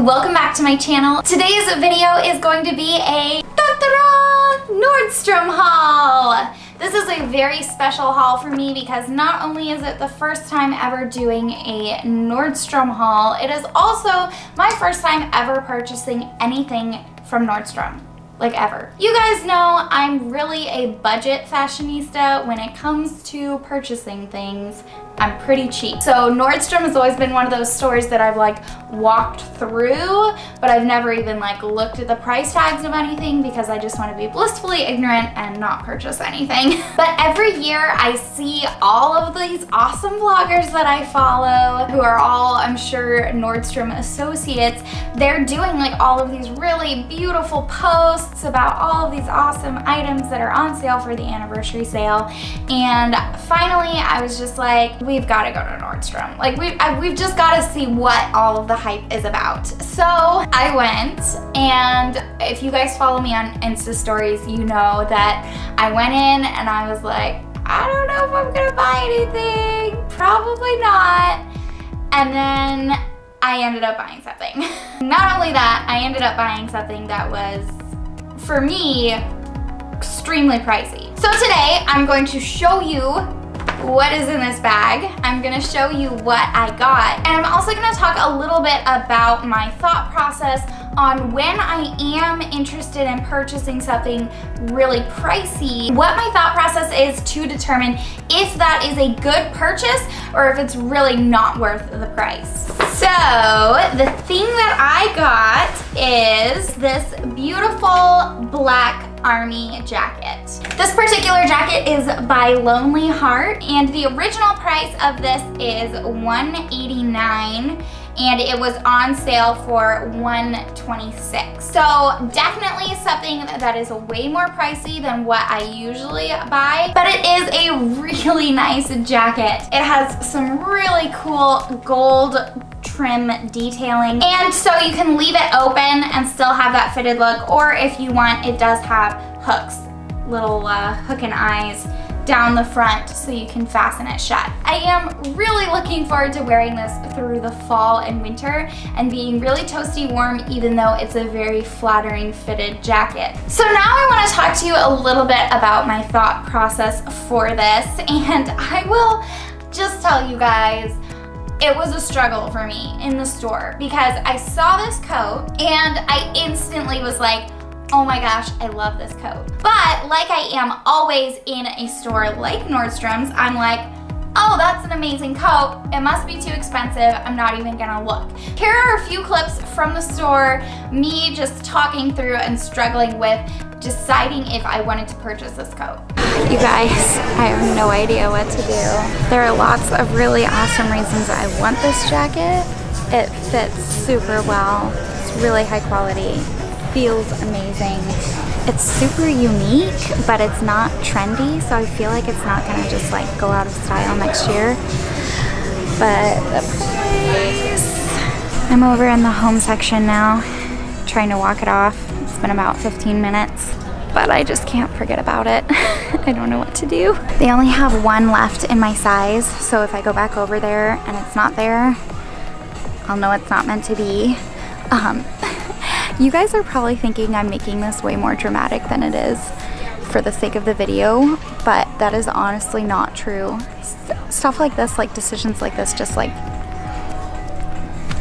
welcome back to my channel. Today's video is going to be a Nordstrom haul. This is a very special haul for me because not only is it the first time ever doing a Nordstrom haul, it is also my first time ever purchasing anything from Nordstrom. Like ever. You guys know I'm really a budget fashionista when it comes to purchasing things. I'm pretty cheap. So Nordstrom has always been one of those stores that I've like walked through, but I've never even like looked at the price tags of anything because I just want to be blissfully ignorant and not purchase anything. But every year I see all of these awesome vloggers that I follow who are all, I'm sure, Nordstrom associates. They're doing like all of these really beautiful posts about all of these awesome items that are on sale for the anniversary sale. And finally I was just like, we've got to go to Nordstrom. Like we've just got to see what all of the hype is about. So I went, and if you guys follow me on Insta stories, you know that I went in and I was like, I don't know if I'm gonna buy anything, probably not. And then I ended up buying something. Not only that, I ended up buying something that was, for me, extremely pricey. So today I'm going to show you what is in this bag. I'm gonna show you what I got, and I'm also gonna talk a little bit about my thought process on when I am interested in purchasing something really pricey, what my thought process is to determine if that is a good purchase or if it's really not worth the price. So the thing that I got is this beautiful black army jacket. This particular jacket is by Lonely Heart, and the original price of this is $189, and it was on sale for $126. So definitely something that is way more pricey than what I usually buy, but it is a really nice jacket. It has some really cool gold trim detailing, and so you can leave it open and still have that fitted look, or if you want, it does have hooks, little hook and eyes down the front so you can fasten it shut. I am really looking forward to wearing this through the fall and winter and being really toasty warm, even though it's a very flattering fitted jacket. So now I want to talk to you a little bit about my thought process for this, and I will just tell you guys, it was a struggle for me in the store because I saw this coat and I instantly was like, oh my gosh, I love this coat. But like I am always in a store like Nordstrom's, I'm like, oh, that's an amazing coat. It must be too expensive. I'm not even gonna look. Here are a few clips from the store, me just talking through and struggling with deciding if I wanted to purchase this coat. You guys, I have no idea what to do. There are lots of really awesome reasons I want this jacket. It fits super well. It's really high quality. Feels amazing. It's super unique, but it's not trendy, so I feel like it's not gonna just like go out of style next year. But the price. I'm over in the home section now, trying to walk it off. It's been about 15 minutes, but I just can't forget about it. I don't know what to do. They only have one left in my size, so if I go back over there and it's not there, I'll know it's not meant to be. You guys are probably thinking I'm making this way more dramatic than it is for the sake of the video, but that is honestly not true. Stuff like this, like decisions like this, just like,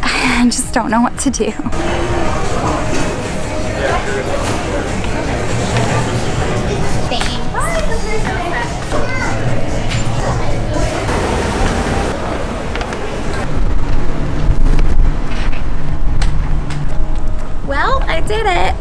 I just don't know what to do. Well, I did it.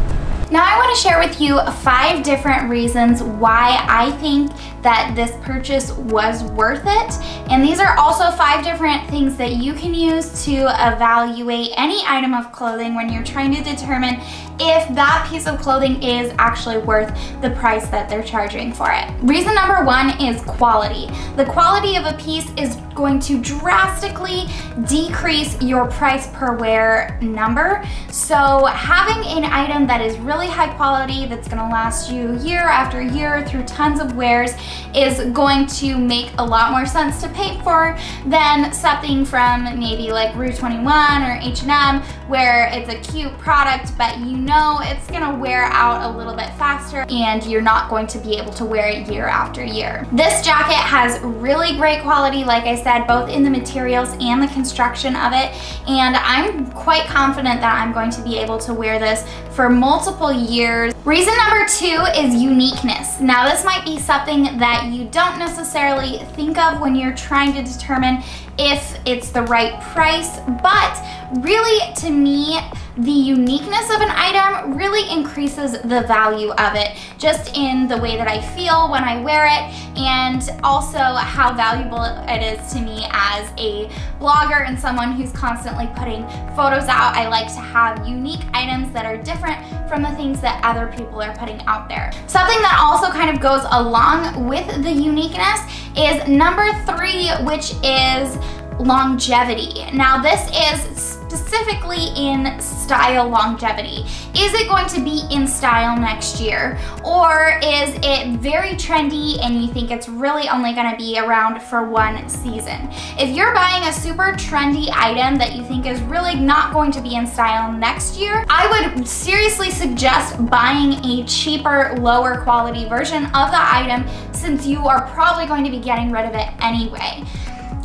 Now I want to share with you 5 different reasons why I think that this purchase was worth it. And these are also 5 different things that you can use to evaluate any item of clothing when you're trying to determine if that piece of clothing is actually worth the price that they're charging for it. Reason number 1 is quality. The quality of a piece is going to drastically decrease your price per wear number. So having an item that is really high quality, that's gonna last you year after year through tons of wears, is going to make a lot more sense to pay for than something from maybe like Rue 21 or H&M, where it's a cute product, but you know it's gonna wear out a little bit faster and you're not going to be able to wear it year after year. This jacket has really great quality, like I said, both in the materials and the construction of it, and I'm quite confident that I'm going to be able to wear this for multiple years. Reason number 2 is uniqueness. Now this might be something that you don't necessarily think of when you're trying to determine if it's the right price, but really to me, the uniqueness of an item really increases the value of it, just in the way that I feel when I wear it, and also how valuable it is to me as a blogger and someone who's constantly putting photos out. I like to have unique items that are different from the things that other people are putting out there. Something that also kind of goes along with the uniqueness is number 3, which is longevity. Now this is specifically in style longevity. Is it going to be in style next year? Or is it very trendy and you think it's really only gonna be around for one season? If you're buying a super trendy item that you think is really not going to be in style next year, I would seriously suggest buying a cheaper, lower quality version of the item, since you are probably going to be getting rid of it anyway.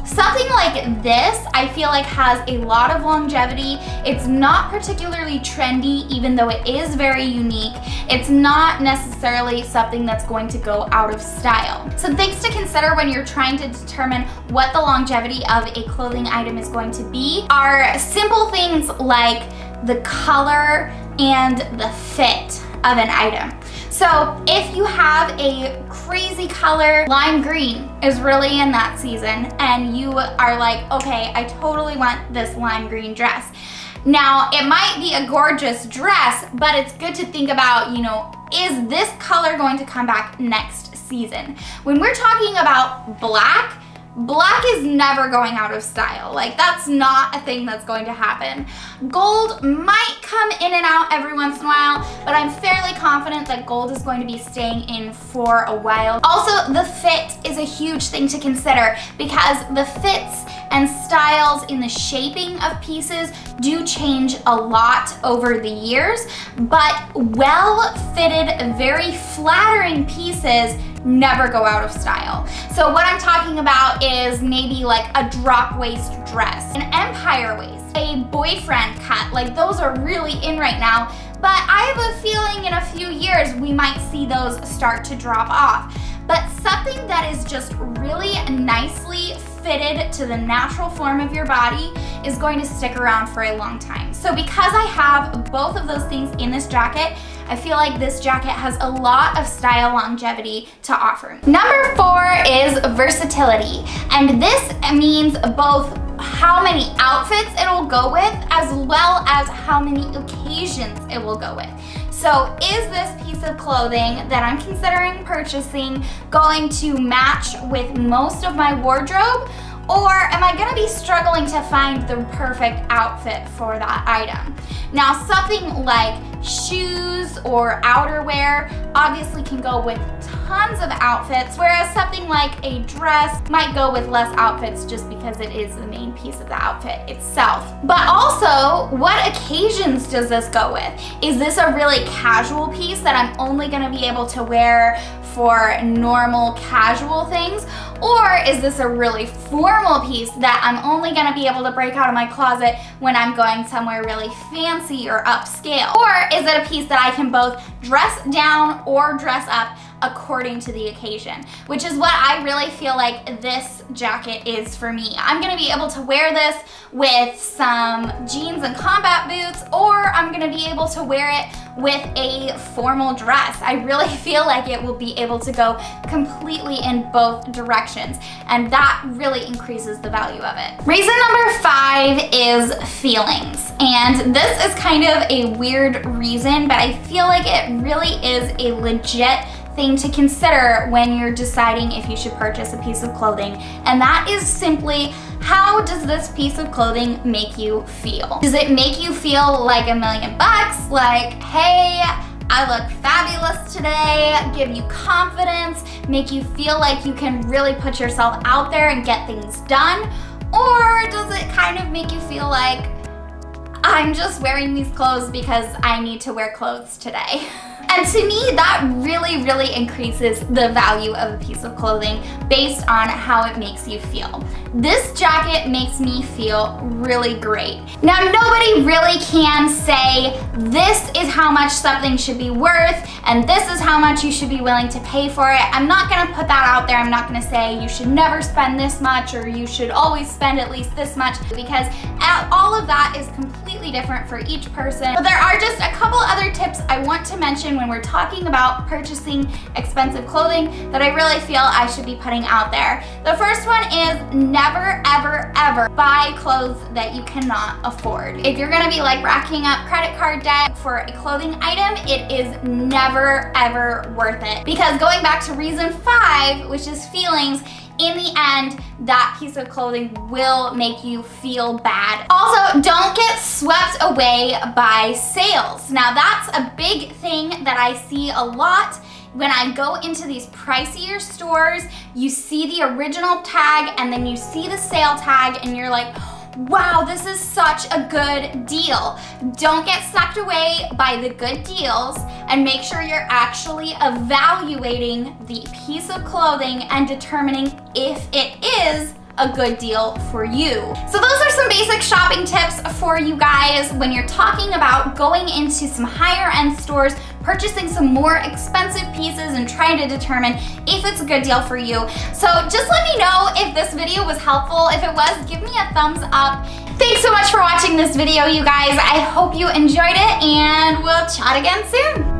Something like this, I feel like has a lot of longevity. It's not particularly trendy, even though it is very unique. It's not necessarily something that's going to go out of style. Some things to consider when you're trying to determine what the longevity of a clothing item is going to be are simple things like the color and the fit of an item. So if you have a crazy color, lime green is really in that season, and you are like, okay, I totally want this lime green dress. Now, it might be a gorgeous dress, but it's good to think about, you know, is this color going to come back next season? When we're talking about black, black is never going out of style. Like, that's not a thing that's going to happen. Gold might come in and out every once in a while, but I'm fairly confident that gold is going to be staying in for a while. Also, the fit is a huge thing to consider, because the fits and styles in the shaping of pieces do change a lot over the years, but well-fitted, very flattering pieces never go out of style. So what I'm talking about is maybe like a drop waist dress, an empire waist, a boyfriend cut. Like, those are really in right now, but I have a feeling in a few years we might see those start to drop off. But something that is just really nicely fitted to the natural form of your body is going to stick around for a long time. So because I have both of those things in this jacket, I feel like this jacket has a lot of style longevity to offer. Number 4 is versatility. And this means both how many outfits it will go with, as well as how many occasions it will go with. So is this piece of clothing that I'm considering purchasing going to match with most of my wardrobe? Or am I gonna be struggling to find the perfect outfit for that item? Now, something like shoes or outerwear obviously can go with tons of outfits, whereas something like a dress might go with less outfits just because it is the main piece of the outfit itself. But also, what occasions does this go with? Is this a really casual piece that I'm only gonna be able to wear for normal casual things? Or is this a really formal piece that I'm only gonna be able to break out of my closet when I'm going somewhere really fancy or upscale? Or is it a piece that I can both dress down or dress up according to the occasion, which is what I really feel like this jacket is for me. I'm gonna be able to wear this with some jeans and combat boots, or I'm gonna be able to wear it with a formal dress. I really feel like it will be able to go completely in both directions, and that really increases the value of it. Reason number 5 is feelings. And this is kind of a weird reason, but I feel like it really is a legit thing to consider when you're deciding if you should purchase a piece of clothing, and that is simply, how does this piece of clothing make you feel? Does it make you feel like $1,000,000? Like, hey, I look fabulous today, give you confidence, make you feel like you can really put yourself out there and get things done? Or does it kind of make you feel like, I'm just wearing these clothes because I need to wear clothes today? And to me, that really, really increases the value of a piece of clothing based on how it makes you feel. This jacket makes me feel really great. Now, nobody really can say this is how much something should be worth and this is how much you should be willing to pay for it. I'm not gonna put that out there. I'm not gonna say you should never spend this much or you should always spend at least this much, because all of that is completely different for each person. But there are just a couple other tips I want to mention when we're talking about purchasing expensive clothing that I really feel I should be putting out there. The first one is never, ever, ever buy clothes that you cannot afford. If you're gonna be like racking up credit card debt for a clothing item, it is never, ever worth it. Because going back to reason 5, which is feelings, in the end, that piece of clothing will make you feel bad. Also, don't get swept away by sales. Now, that's a big thing that I see a lot. When I go into these pricier stores, you see the original tag and then you see the sale tag and you're like, wow, this is such a good deal. Don't get sucked away by the good deals, and make sure you're actually evaluating the piece of clothing and determining if it is a good deal for you. So those are some basic shopping tips for you guys when you're talking about going into some higher end stores, purchasing some more expensive pieces and trying to determine if it's a good deal for you. So just let me know if this video was helpful. If it was, give me a thumbs up. Thanks so much for watching this video, you guys. I hope you enjoyed it, and we'll chat again soon.